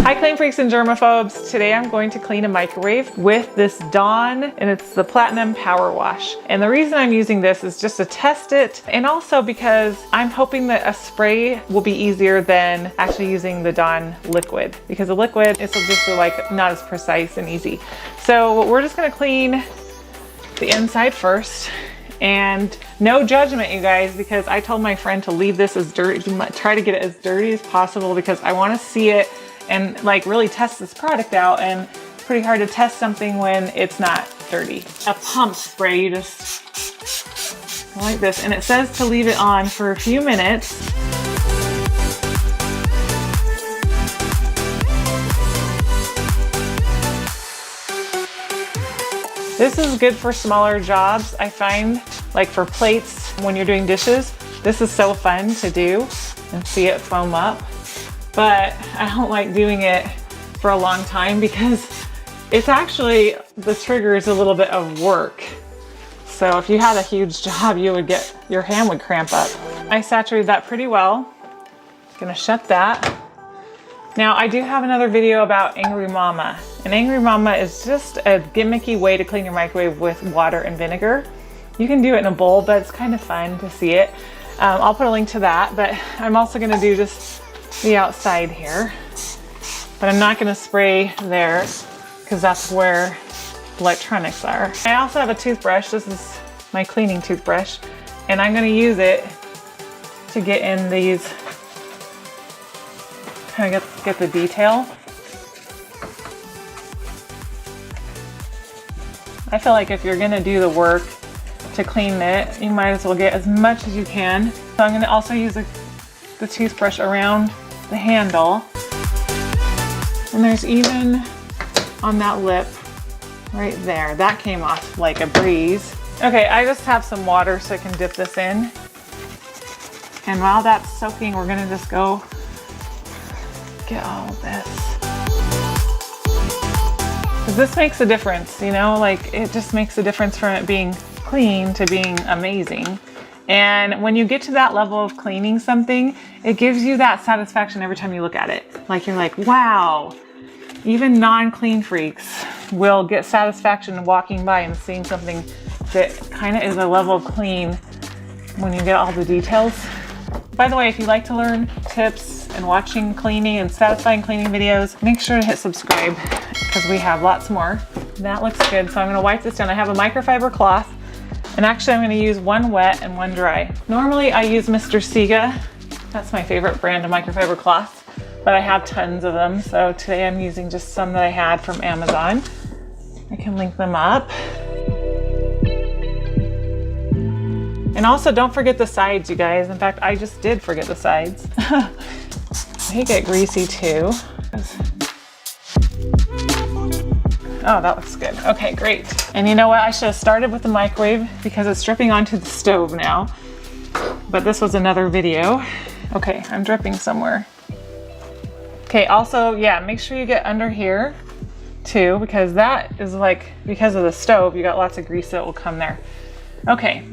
Hi clean freaks and germaphobes. Today I'm going to clean a microwave with this Dawn, and it's the Platinum Powerwash. And the reason I'm using this is just to test it, and also because I'm hoping that a spray will be easier than actually using the Dawn liquid, because the liquid is just like not as precise and easy. So we're just gonna clean the inside first. And no judgment, you guys, because I told my friend to leave this as dirty, try to get it as dirty as possible, because I want to see it and like really test this product out. And it's pretty hard to test something when it's not dirty. A pump spray, you just go like this, and it says to leave it on for a few minutes. This is good for smaller jobs. I find, like for plates, when you're doing dishes, this is so fun to do and see it foam up. But I don't like doing it for a long time because it's actually, the trigger is a little bit of work. So if you had a huge job, you would get, your hand would cramp up. I saturated that pretty well. Gonna shut that. Now I do have another video about Angry Mama. And Angry Mama is just a gimmicky way to clean your microwave with water and vinegar. You can do it in a bowl, but it's kind of fun to see it. I'll put a link to that, but I'm also gonna do just the outside here. But I'm not gonna spray there because that's where the electronics are. I also have a toothbrush. This is my cleaning toothbrush, and I'm gonna use it to get in these, kind of get the detail. I feel like if you're gonna do the work to clean it, you might as well get as much as you can. So I'm gonna also use the toothbrush around the handle. And there's even on that lip right there, that came off like a breeze. Okay, I just have some water so I can dip this in. And while that's soaking, we're gonna just go get all of this. Because this makes a difference, you know, like it just makes a difference from it being clean to being amazing. And when you get to that level of cleaning something, it gives you that satisfaction every time you look at it. Like you're like, wow, even non-clean freaks will get satisfaction walking by and seeing something that kind of is a level of clean when you get all the details. By the way, if you like to learn tips and watching cleaning and satisfying cleaning videos, make sure to hit subscribe because we have lots more. That looks good, so I'm gonna wipe this down. I have a microfiber cloth, and actually I'm gonna use one wet and one dry. Normally I use Mr. Siga. That's my favorite brand of microfiber cloths, but I have tons of them. So today I'm using just some that I had from Amazon. I can link them up. And also don't forget the sides, you guys. In fact, I just did forget the sides. They get greasy too. Oh, that looks good. Okay, great. And you know what? I should have started with the microwave because it's dripping onto the stove now. But this was another video. Okay, I'm dripping somewhere. Okay, also, yeah, make sure you get under here too, because that is like, because of the stove, you got lots of grease that will come there. Okay.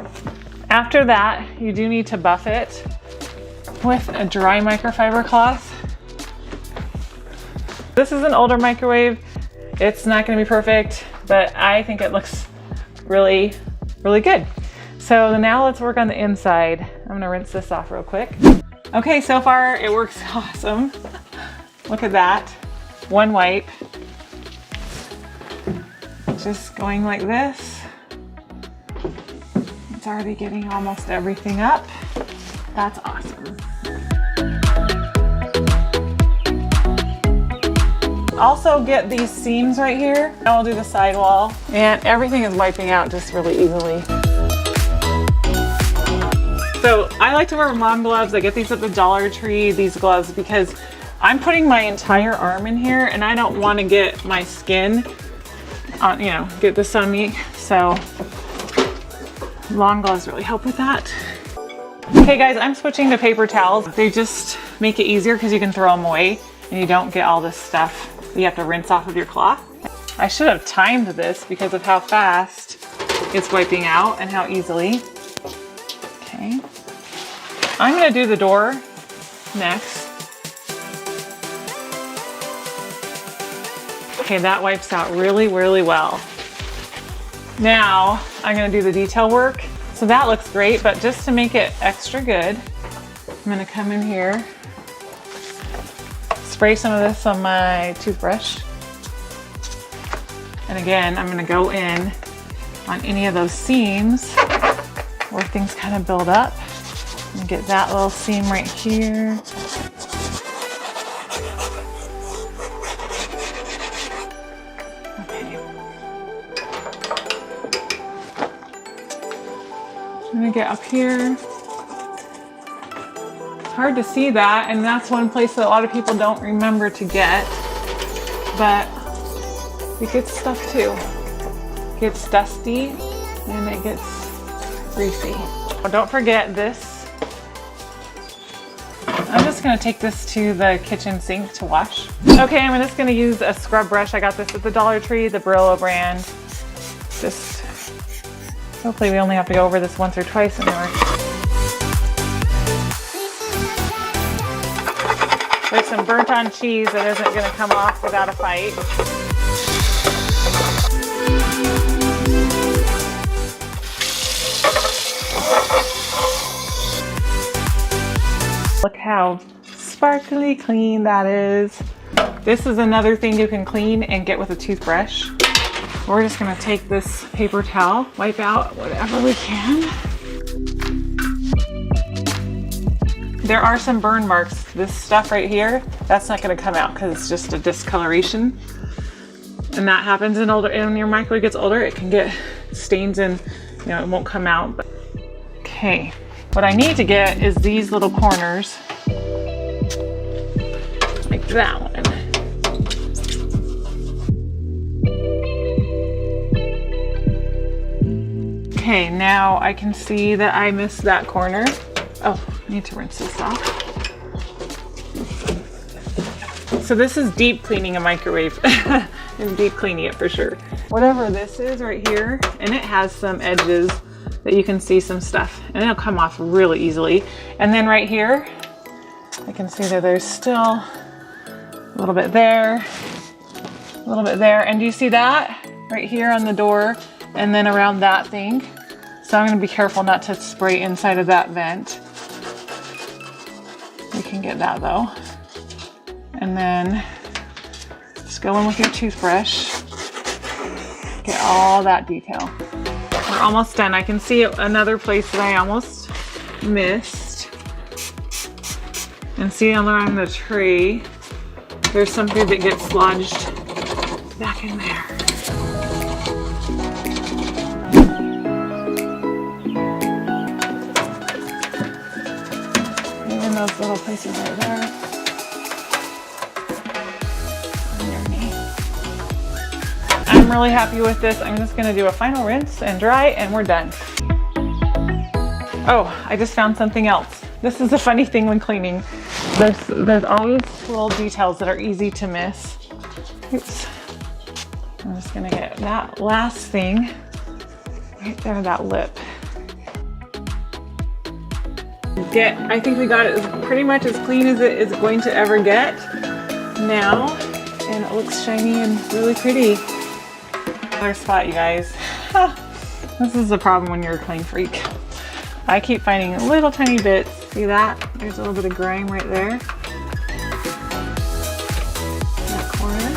After that, you do need to buff it with a dry microfiber cloth. This is an older microwave. It's not gonna be perfect, but I think it looks really, really good. So now let's work on the inside. I'm gonna rinse this off real quick. Okay, so far it works awesome. Look at that, one wipe. Just going like this. It's already getting almost everything up. That's awesome. Also get these seams right here. I'll do the sidewall, and everything is wiping out just really easily. So I like to wear long gloves. I get these at the Dollar Tree, these gloves, because I'm putting my entire arm in here and I don't want to get my skin on, you know, get this on me. So long gloves really help with that. Okay guys, I'm switching to paper towels. They just make it easier because you can throw them away and you don't get all this stuff that you have to rinse off of your cloth. I should have timed this because of how fast it's wiping out and how easily. Okay. I'm gonna do the door next. Okay, that wipes out really, really well. Now I'm gonna do the detail work. So that looks great, but just to make it extra good, I'm gonna come in here, spray some of this on my toothbrush. And again, I'm gonna go in on any of those seams where things kind of build up and get that little seam right here. Okay. I'm gonna get up here. It's hard to see that, and that's one place that a lot of people don't remember to get, but it gets stuff too. It gets dusty and it gets greasy. Oh, don't forget this. I'm just gonna take this to the kitchen sink to wash. Okay, I'm just gonna use a scrub brush. I got this at the Dollar Tree, the Brillo brand. Just, hopefully we only have to go over this once or twice anymore. There's some burnt on cheese that isn't gonna come off without a fight. Look how sparkly clean that is. This is another thing you can clean and get with a toothbrush. We're just gonna take this paper towel, wipe out whatever we can. There are some burn marks. This stuff right here, that's not gonna come out because it's just a discoloration. And that happens in older, and when your microwave gets older, it can get stains and it won't come out. But, okay. What I need to get is these little corners, like that one. Okay, now I can see that I missed that corner. Oh, I need to rinse this off. So this is deep cleaning a microwave. I'm deep cleaning it for sure. Whatever this is right here, and it has some edges that you can see some stuff, and it'll come off really easily. And then right here, I can see that there's still a little bit there, a little bit there. And do you see that right here on the door and then around that thing? So I'm gonna be careful not to spray inside of that vent. You can get that though. And then just go in with your toothbrush, get all that detail. We're almost done. I can see another place that I almost missed. And see around the tray, there's something that gets lodged back in there. Even those little places right there. I'm really happy with this. I'm just gonna do a final rinse and dry and we're done. Oh, I just found something else. This is a funny thing when cleaning. There's always little details that are easy to miss. Oops. I'm just gonna get that last thing right there, that lip. I think we got it pretty much as clean as it is going to ever get now. And it looks shiny and really pretty. Another spot, you guys. This is the problem when you're a clean freak. I keep finding little tiny bits. See that? There's a little bit of grime right there. That corner.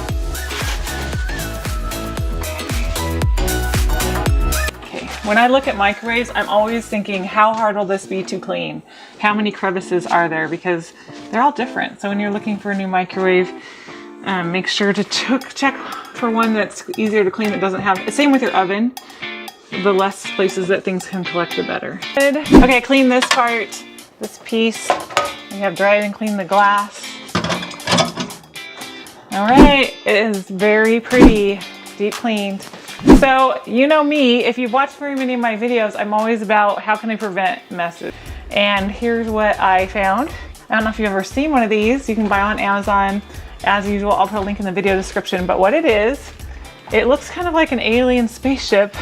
Okay. When I look at microwaves, I'm always thinking, how hard will this be to clean? How many crevices are there? Because they're all different. So when you're looking for a new microwave, make sure to check for one that's easier to clean, that doesn't have, same with your oven. The less places that things can collect, the better. Good. Okay, clean this part, this piece. We have dried and cleaned the glass. All right, it is very pretty, deep cleaned. So you know me, if you've watched very many of my videos, I'm always about how can I prevent messes. And here's what I found. I don't know if you've ever seen one of these. You can buy on Amazon. As usual, I'll put a link in the video description, but what it is, it looks kind of like an alien spaceship,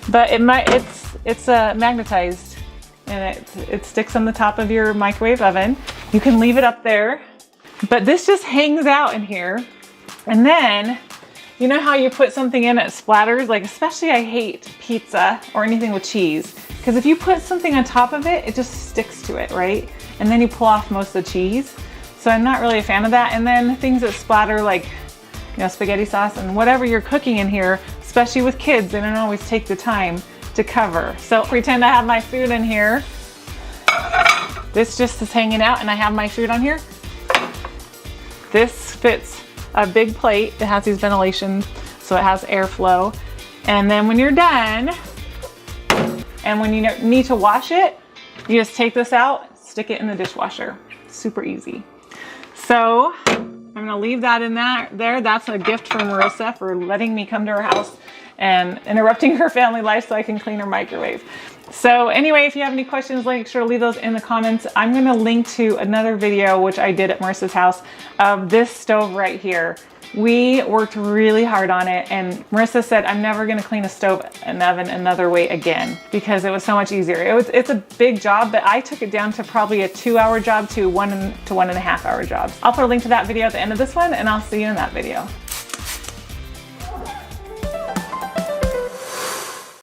but it's magnetized, and it sticks on the top of your microwave oven. You can leave it up there, but this just hangs out in here, And then, you know how you put something in, it splatters? Like, especially I hate pizza or anything with cheese, because if you put something on top of it, it just sticks to it, right? And then you pull off most of the cheese. So I'm not really a fan of that. And then things that splatter, like, you know, spaghetti sauce and whatever you're cooking in here, especially with kids, they don't always take the time to cover. So pretend I have my food in here. This just is hanging out and I have my food on here. This fits a big plate. It has these ventilations, so it has airflow. And then when you're done, and when you need to wash it, you just take this out, stick it in the dishwasher. Super easy. So I'm gonna leave that in there. That's a gift from Marissa for letting me come to her house and interrupting her family life so I can clean her microwave. So anyway, if you have any questions, make sure to leave those in the comments. I'm gonna link to another video, which I did at Marissa's house, of this stove right here. We worked really hard on it, and Marissa said, I'm never gonna clean a stove and oven another way again because it was so much easier. It's a big job, but I took it down to probably a 2-hour job to 1 to 1.5 hour job. I'll put a link to that video at the end of this one, and I'll see you in that video.